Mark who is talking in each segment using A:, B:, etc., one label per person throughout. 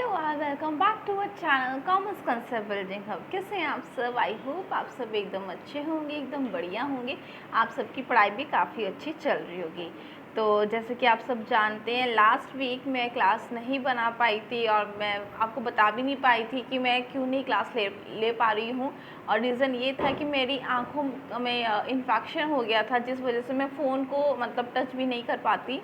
A: Welcome back to our channel commerce concept building hub. कैसे हैं आप सब? आई होप आप सब एकदम अच्छे होंगे, एकदम बढ़िया होंगे। आप सबकी पढ़ाई भी काफ़ी अच्छी चल रही होगी। तो जैसे कि आप सब जानते हैं, लास्ट वीक मैं क्लास नहीं बना पाई थी और मैं आपको बता भी नहीं पाई थी कि मैं क्यों नहीं क्लास ले पा रही हूँ। और रीज़न ये था कि मेरी आँखों में इन्फेक्शन हो गया था, जिस वजह से मैं फ़ोन को मतलब टच भी नहीं कर पाती।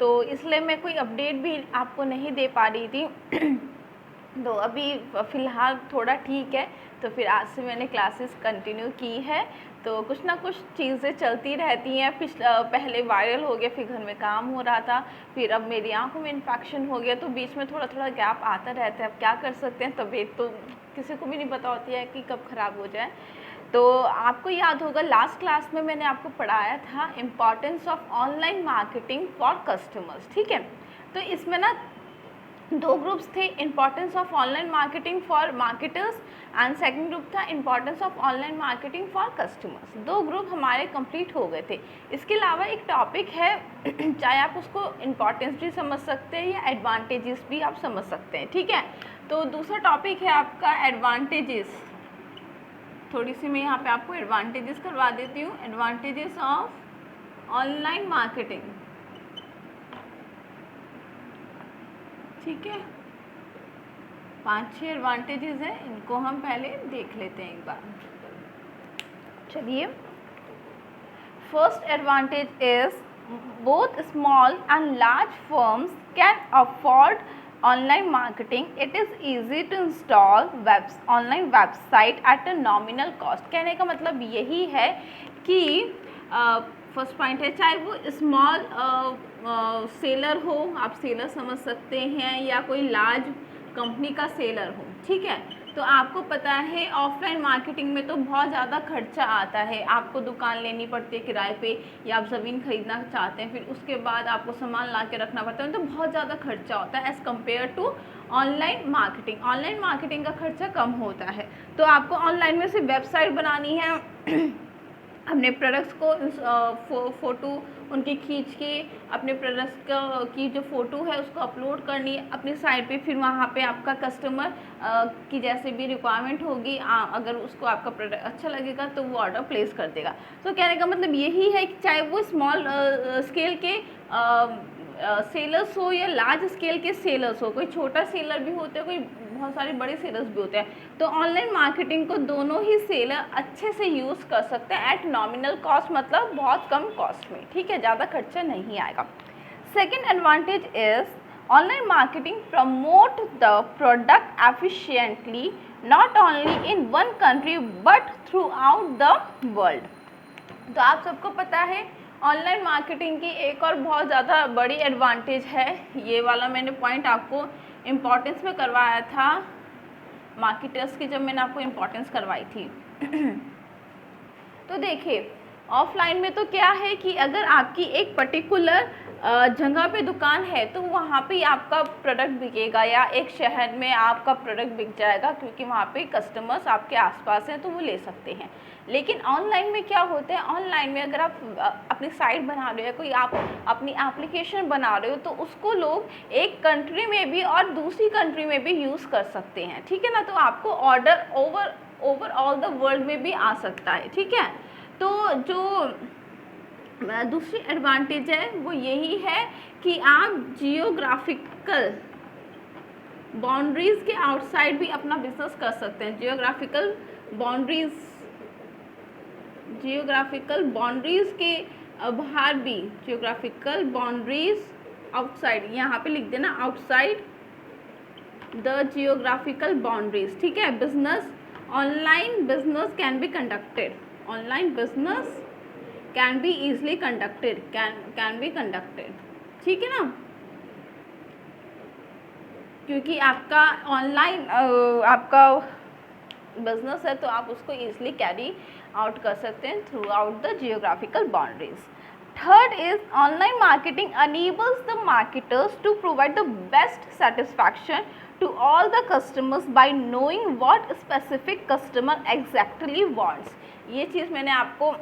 A: तो इसलिए मैं कोई अपडेट भी आपको नहीं दे पा रही थी। तो अभी फ़िलहाल थोड़ा ठीक है, तो फिर आज से मैंने क्लासेस कंटिन्यू की है। तो कुछ ना कुछ चीज़ें चलती रहती हैं। पहले वायरल हो गया, फिर घर में काम हो रहा था, फिर अब मेरी आंखों में इन्फेक्शन हो गया, तो बीच में थोड़ा थोड़ा गैप आता रहता है। अब क्या कर सकते हैं, तबीयत तो किसी को भी नहीं पता होती है कि कब ख़राब हो जाए। तो आपको याद होगा लास्ट क्लास में मैंने आपको पढ़ाया था importance of online marketing for customers, ठीक है। तो इसमें ना दो ग्रुप्स थे, importance of online marketing for marketers and second group था importance of online marketing for customers. दो ग्रुप हमारे कंप्लीट हो गए थे। इसके अलावा एक टॉपिक है, चाहे आप उसको इम्पॉर्टेंस भी समझ सकते हैं या एडवांटेजेस भी आप समझ सकते हैं, ठीक है। तो दूसरा टॉपिक है आपका एडवांटेजेस। थोड़ी सी मैं यहाँ पे आपको एडवांटेजेस करवा देती हूँ। एडवांटेजेस ऑफ ऑनलाइन मार्केटिंग, ठीक है। 5-6 एडवांटेजेस हैं, इनको हम पहले देख लेते हैं एक बार। चलिए, first advantage is both small and large firms can afford online marketing. It is easy to install online website at a nominal cost. कहने का मतलब यही है कि फर्स्ट पॉइंट है, चाहे वो स्मॉल सेलर हो, आप सेलर समझ सकते हैं, या कोई लार्ज कंपनी का सेलर हो, ठीक है। तो आपको पता है ऑफलाइन मार्केटिंग में तो बहुत ज़्यादा खर्चा आता है। आपको दुकान लेनी पड़ती है किराए पे, या आप ज़मीन खरीदना चाहते हैं, फिर उसके बाद आपको सामान ला के रखना पड़ता है, तो बहुत ज़्यादा खर्चा होता है as compare to online marketing. Online marketing का खर्चा कम होता है। तो आपको ऑनलाइन में सिर्फ वेबसाइट बनानी है, अपने प्रोडक्ट्स को फ़ोटो उनकी खींच के अपने प्रोडक्ट्स की जो फ़ोटो है उसको अपलोड करनी है अपनी साइट पे। फिर वहाँ पे आपका कस्टमर की जैसे भी रिक्वायरमेंट होगी, अगर उसको आपका प्रोडक्ट अच्छा लगेगा तो वो ऑर्डर प्लेस कर देगा। तो कहने का मतलब यही है कि चाहे वो स्मॉल स्केल के सेलर्स हो या लार्ज स्केल के सेलर्स हो, कोई छोटा सेलर भी होते हैं, कोई बहुत सारे बड़े सेलर्स भी होते हैं। तो ऑनलाइन मार्केटिंग को दोनों ही सेलर अच्छे से यूज़ कर सकते हैं एट नॉमिनल कॉस्ट, मतलब बहुत कम कॉस्ट में, ठीक है, ज़्यादा खर्चा नहीं आएगा। Second advantage is online marketing promote the product efficiently not only in one country but through out the world. तो आप सबको पता है ऑनलाइन मार्केटिंग की एक और बहुत ज़्यादा बड़ी एडवांटेज है, ये वाला मैंने पॉइंट आपको इम्पोर्टेंस में करवाया था मार्केटर्स की, जब मैंने आपको इम्पोर्टेंस करवाई थी। तो देखिए, ऑफलाइन में तो क्या है कि अगर आपकी एक पर्टिकुलर जगह पे दुकान है तो वहाँ पे आपका प्रोडक्ट बिकेगा, या एक शहर में आपका प्रोडक्ट बिक जाएगा, क्योंकि वहाँ पे कस्टमर्स आपके आसपास हैं तो वो ले सकते हैं। लेकिन ऑनलाइन में क्या होता है, ऑनलाइन में अगर आप अपनी साइट बना रहे हो, कोई आप अपनी एप्लीकेशन बना रहे हो, तो उसको लोग एक कंट्री में भी और दूसरी कंट्री में भी यूज़ कर सकते हैं, ठीक है ना। तो आपको order over all the world में भी आ सकता है, ठीक है। तो जो दूसरी एडवांटेज है वो यही है कि आप जियोग्राफिकल बाउंड्रीज के आउटसाइड भी अपना बिजनेस कर सकते हैं। जियोग्राफिकल बाउंड्रीज के बाहर भी, जियोग्राफिकल बाउंड्रीज आउटसाइड, यहाँ पे लिख देना आउटसाइड द जियोग्राफिकल बाउंड्रीज, ठीक है। Business, online business can be conducted, online business can be easily conducted, can be conducted, ठीक है ना। क्योंकि आपका ऑनलाइन आपका बिजनेस है तो आप उसको ईजिली कैरी आउट कर सकते हैं through out the geographical boundaries. Third is online marketing enables the marketers to provide the best satisfaction to all the customers by knowing what specific customer exactly wants। ये चीज़ मैंने आपको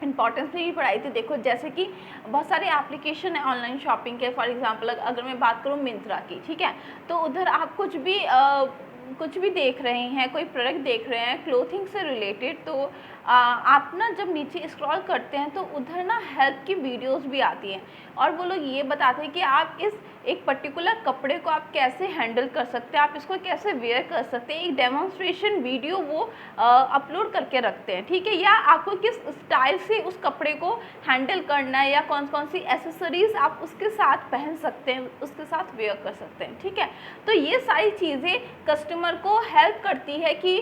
A: importance नहीं पढ़ाई थी। देखो जैसे कि बहुत सारे एप्लीकेशन है ऑनलाइन शॉपिंग के, फॉर एग्जांपल अगर मैं बात करूँ मिंत्रा की, ठीक है, तो उधर आप कुछ भी देख रहे हैं, कोई प्रोडक्ट देख रहे हैं क्लोथिंग से रिलेटेड, तो आप ना जब नीचे स्क्रॉल करते हैं तो उधर ना हेल्प की वीडियोस भी आती हैं, और वो लोग ये बताते हैं कि आप इस एक पर्टिकुलर कपड़े को आप कैसे हैंडल कर सकते हैं, आप इसको कैसे वेयर कर सकते हैं, एक डेमोन्स्ट्रेशन वीडियो वो अपलोड करके रखते हैं, ठीक है, या आपको किस स्टाइल से उस कपड़े को हैंडल करना है, या कौन कौन सी एसेसरीज आप उसके साथ पहन सकते हैं, उसके साथ वेयर कर सकते हैं, ठीक है। तो ये सारी चीज़ें कस्टमर को हेल्प करती है कि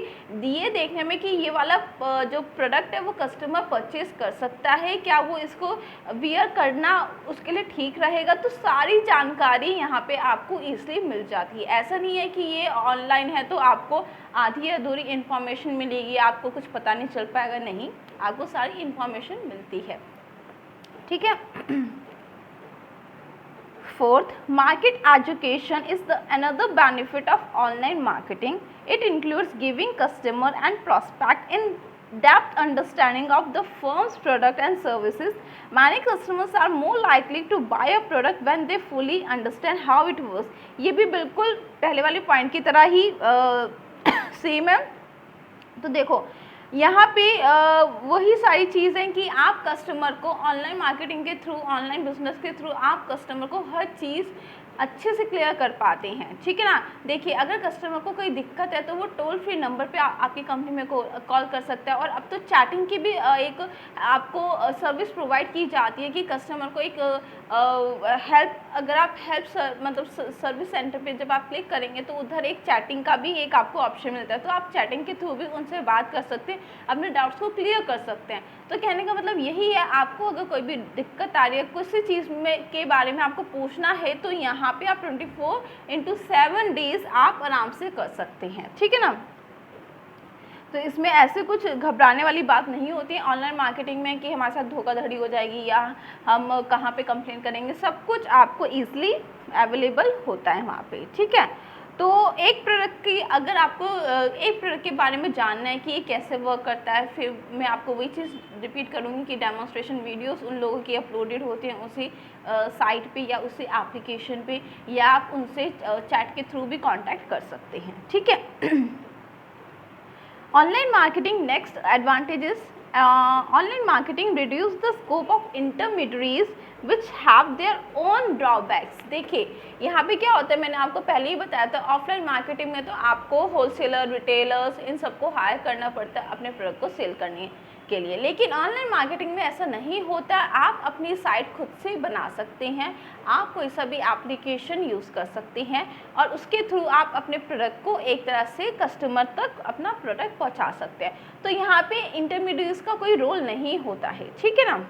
A: ये देखने में कि ये वाला जो प्रोडक्ट है वो कस्टमर परचेज कर सकता है, क्या वो इसको वियर करना उसके लिए ठीक रहेगा, तो सारी जानकारी यहाँ पे आपको ईजिली मिल जाती है। ऐसा नहीं है कि ये ऑनलाइन है तो आपको आधी अधूरी इन्फॉर्मेशन मिलेगी, आपको कुछ पता नहीं चल पाएगा, नहीं, आपको सारी इन्फॉर्मेशन मिलती है, ठीक है। Fourth, market education is another benefit of online marketing. It includes giving customer and prospect in depth understanding of the firm's product and services. Many customers are more likely to buy a product when they fully understand how it works. ये भी बिल्कुल पहले वाले point की तरह ही same है। तो देखो यहाँ पे वही सारी चीज़ें कि आप कस्टमर को ऑनलाइन मार्केटिंग के थ्रू, ऑनलाइन बिजनेस के थ्रू आप कस्टमर को हर चीज़ अच्छे से क्लियर कर पाते हैं, ठीक है ना। देखिए अगर कस्टमर को कोई दिक्कत है तो वो टोल फ्री नंबर पे आपकी कंपनी में कॉल कर सकता है, और अब तो चैटिंग की भी एक आपको सर्विस प्रोवाइड की जाती है कि कस्टमर को एक हेल्प, अगर आप मतलब सर्विस सेंटर पे जब आप क्लिक करेंगे तो उधर एक चैटिंग का भी एक आपको ऑप्शन मिलता है, तो आप चैटिंग के थ्रू भी उनसे बात कर सकते हैं, अपने डाउट्स को क्लियर कर सकते हैं। तो कहने का मतलब यही है, आपको अगर कोई भी दिक्कत आ रही है किसी चीज़ में के बारे में आपको पूछना है तो यहाँ पे आप 24/7 डेज आप आराम से कर सकते हैं, ठीक है ना। तो इसमें ऐसे कुछ घबराने वाली बात नहीं होती है ऑनलाइन मार्केटिंग में कि हमारे साथ धोखाधड़ी हो जाएगी या हम कहाँ पे कंप्लेन करेंगे, सब कुछ आपको ईजिली अवेलेबल होता है वहाँ पे, ठीक है। तो एक प्रोडक्ट की अगर आपको एक प्रोडक्ट के बारे में जानना है कि ये कैसे वर्क करता है, फिर मैं आपको वही चीज़ रिपीट करूँगी कि डेमोन्स्ट्रेशन वीडियोस उन लोगों की अपलोडेड होती हैं उसी साइट पे या उसी एप्लीकेशन पे, या आप उनसे चैट के थ्रू भी कांटेक्ट कर सकते हैं, ठीक है। Online marketing, next advantage is online marketing reduce the scope of intermediaries which have their own drawbacks. देखिए यहाँ पे क्या होता है, मैंने आपको पहले ही बताया था, ऑफलाइन मार्केटिंग में तो आपको होलसेलर, रिटेलर्स, इन सबको हायर करना पड़ता है अपने प्रोडक्ट को सेल करने के लिए, लेकिन ऑनलाइन मार्केटिंग में ऐसा नहीं होता। आप अपनी साइट खुद से बना सकते हैं, आप कोई सा भी एप्लीकेशन यूज़ कर सकते हैं और उसके थ्रू आप अपने प्रोडक्ट को एक तरह से कस्टमर तक अपना प्रोडक्ट पहुंचा सकते हैं। तो यहाँ पे इंटरमीडिएट्स का कोई रोल नहीं होता है, ठीक है ना।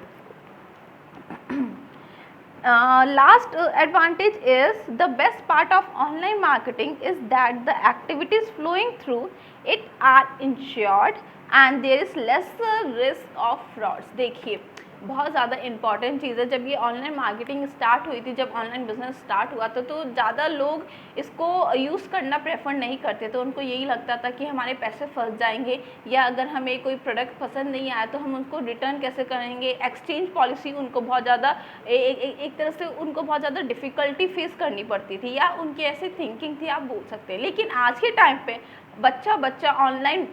A: Last advantage is the best part of online marketing is that the activities flowing through it are insured and there is lesser risk of frauds. देखिए बहुत ज़्यादा इंपॉर्टेंट चीज़ है, जब ये ऑनलाइन मार्केटिंग स्टार्ट हुई थी, जब ऑनलाइन बिजनेस स्टार्ट हुआ था तो ज़्यादा लोग इसको यूज़ करना प्रेफर नहीं करते, तो उनको यही लगता था कि हमारे पैसे फंस जाएंगे, या अगर हमें कोई प्रोडक्ट पसंद नहीं आया तो हम उनको रिटर्न कैसे करेंगे, एक्सचेंज पॉलिसी उनको बहुत ज़्यादा एक तरह से उनको बहुत ज़्यादा डिफ़िकल्टी फेस करनी पड़ती थी, या उनकी ऐसी थिंकिंग थी, आप बोल सकते हैं। लेकिन आज के टाइम पर बच्चा ऑनलाइन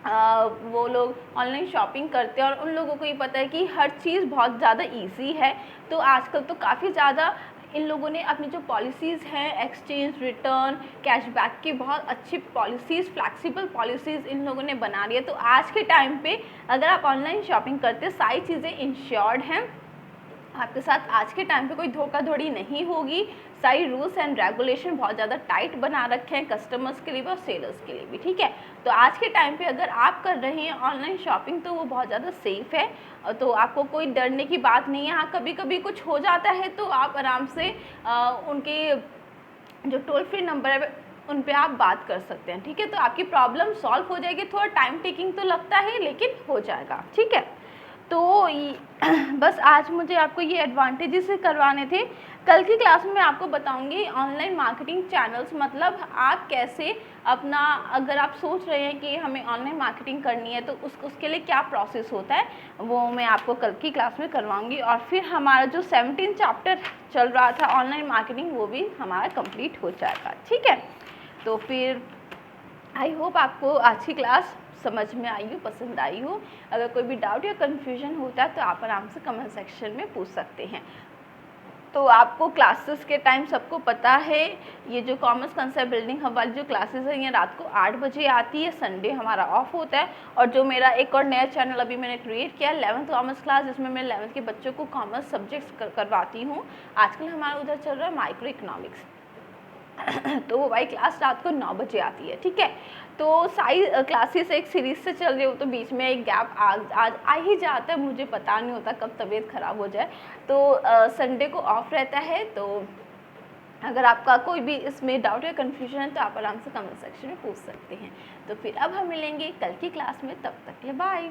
A: वो लोग ऑनलाइन शॉपिंग करते हैं और उन लोगों को ये पता है कि हर चीज़ बहुत ज़्यादा इजी है। तो आजकल तो काफ़ी ज़्यादा इन लोगों ने अपनी जो पॉलिसीज़ हैं, एक्सचेंज, रिटर्न, कैशबैक की बहुत अच्छी पॉलिसीज़, फ्लैक्सिबल पॉलिसीज़ इन लोगों ने बना रही है। तो आज के टाइम पे अगर आप ऑनलाइन शॉपिंग करते हैं, सारी चीज़ें इंश्योर्ड हैं, आपके साथ आज के टाइम पे कोई धोखाधड़ी नहीं होगी। सारी रूल्स एंड रेगुलेशन बहुत ज़्यादा टाइट बना रखे हैं कस्टमर्स के लिए भी और सेलर्स के लिए भी, ठीक है। तो आज के टाइम पे अगर आप कर रहे हैं ऑनलाइन शॉपिंग तो वो बहुत ज़्यादा सेफ़ है, तो आपको कोई डरने की बात नहीं है। हाँ, कभी कभी कुछ हो जाता है तो आप आराम से उनके जो टोल फ्री नंबर है उन पे आप बात कर सकते हैं, ठीक है। तो आपकी प्रॉब्लम सॉल्व हो जाएगी, थोड़ा टाइम टेकिंग तो लगता है लेकिन हो जाएगा, ठीक है। तो बस आज मुझे आपको ये एडवांटेजेस करवाने थे। कल की क्लास में मैं आपको बताऊंगी ऑनलाइन मार्केटिंग चैनल्स, मतलब आप कैसे अपना, अगर आप सोच रहे हैं कि हमें ऑनलाइन मार्केटिंग करनी है तो उसके लिए क्या प्रोसेस होता है, वो मैं आपको कल की क्लास में करवाऊंगी। और फिर हमारा जो 17 चैप्टर चल रहा था ऑनलाइन मार्केटिंग, वो भी हमारा कंप्लीट हो जाएगा। ठीक है, तो फिर आई होप आपको आज की क्लास समझ में आई हो, पसंद आई हो। अगर कोई भी डाउट या कन्फ्यूजन होता है तो आप आराम से कमेंट सेक्शन में पूछ सकते हैं। तो आपको क्लासेस के टाइम सबको पता है, ये जो कॉमर्स कंसेप्ट बिल्डिंग हब वाली जो क्लासेस है ये रात को 8 बजे आती है, संडे हमारा ऑफ होता है। और जो मेरा एक और नया चैनल अभी मैंने क्रिएट किया 11th कॉमर्स क्लास, जिसमें मैं 11th के बच्चों को कॉमर्स सब्जेक्ट्स करवाती हूँ। आजकल हमारा उधर चल रहा है माइक्रो इकोनॉमिक्स तो वो वाली क्लास रात को 9 बजे आती है। ठीक है, तो सारी क्लासेस एक सीरीज से चल रही हो तो बीच में एक गैप आज आ ही जाता है, मुझे पता नहीं होता कब तबीयत ख़राब हो जाए। तो संडे को ऑफ रहता है। तो अगर आपका कोई भी इसमें डाउट या कन्फ्यूजन है तो आप आराम से कमेंट सेक्शन में पूछ सकते हैं। तो फिर अब हम मिलेंगे कल की क्लास में, तब तक के लिए बाय।